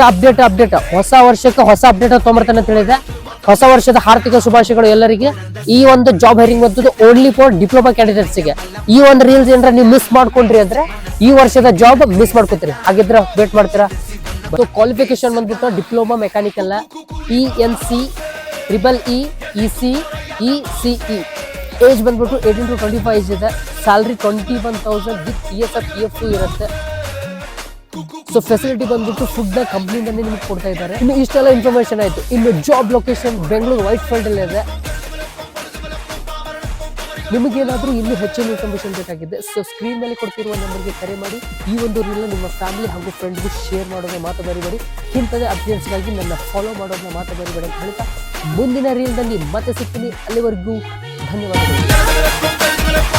Update ಹೊಸ ವರ್ಷಕ್ಕೆ ಹೊಸ ಅಪ್ಡೇಟ್ ತೊಗೊಂಬರ್ತಾನೆ ಅಂತ ಹೇಳಿದೆ. ಹೊಸ ವರ್ಷದ ಹಾರ್ದಿಕ ಶುಭಾಶಯಗಳು ಎಲ್ಲರಿಗೆ. ಈ ಒಂದು ಜಾಬ್ ಹೈರಿಂಗ್ ಬಂದು ಓನ್ಲಿ ಫಾರ್ ಡಿಪ್ಲೊಮಾ ಕ್ಯಾಂಡಿಡೇಟ್ಸ್ ಗೆ. ಈ ಒಂದು ರೀಲ್ಸ್ ಏನಾರ ನೀವು ಮಿಸ್ ಮಾಡ್ಕೊಂಡ್ರಿ ಅಂದ್ರೆ ಈ ವರ್ಷದ ಜಾಬ್ ಮಿಸ್ ಮಾಡ್ಕೊತೀರಿ. ಹಾಗಿದ್ರೆ ವೇಟ್ ಮಾಡ್ತೀರಾ. ಕ್ವಾಲಿಫಿಕೇಶನ್ ಬಂದ್ಬಿಟ್ಟು diploma mechanical ENC EEE EC ECE. Age ಬಂದ್ಬಿಟ್ಟು 18 to 25 ಏಜ್ ಇದೆ. ಸ್ಯಾಲ್ರಿ 21,000 ವಿತ್ ESF PF ಇರುತ್ತೆ. ಸೊ ಫೆಸಿಲಿಟಿ ಬಂದ್ಬಿಟ್ಟು ಫುಡ್ ನ ಕಂಪ್ನಿಯಿಂದ ನಿಮ್ಗೆ ಕೊಡ್ತಾ ಇದ್ದಾರೆ. ಇನ್ನು ಇಷ್ಟೆಲ್ಲ ಇನ್ಫಾರ್ಮೇಶನ್ ಆಯ್ತು. ಇನ್ನು job location Bengaluru white field ಅಲ್ಲಿ ಇದೆ. ನಿಮಗೇನಾದ್ರೂ ಇನ್ನೂ ಹೆಚ್ಚಿನ ಇನ್ಫಾರ್ಮೇಶನ್ ಬೇಕಾಗಿದೆ ಸೊ ಸ್ಕ್ರೀನ್ ಮೇಲೆ ಕೊಡ್ತಿರುವ ನಂಬರ್ಗೆ ಕರೆ ಮಾಡಿ. ಈ ಒಂದು ರೀಲ್ ನಿಮ್ಮ ಫ್ಯಾಮಿಲಿ ಹಾಗೂ ಫ್ರೆಂಡ್ಗೂ ಶೇರ್ ಮಾಡೋದನ್ನ ಮಾತು ಬರಿಬೇಡಿ. ಇಂಥದೇ ಅಪ್ಡೇಟ್ಸ್ಗಾಗಿ ನನ್ನ ಫಾಲೋ ಮಾಡೋದನ್ನ ಮಾತು ಬರಿಬೇಡಿ ಅಂತ ಹೇಳ್ತಾ ಮುಂದಿನ ರೀಲ್ನಲ್ಲಿ ಮತ್ತೆ ಸಿಗ್ತೀನಿ. ಅಲ್ಲಿವರೆಗೂ ಧನ್ಯವಾದಗಳು.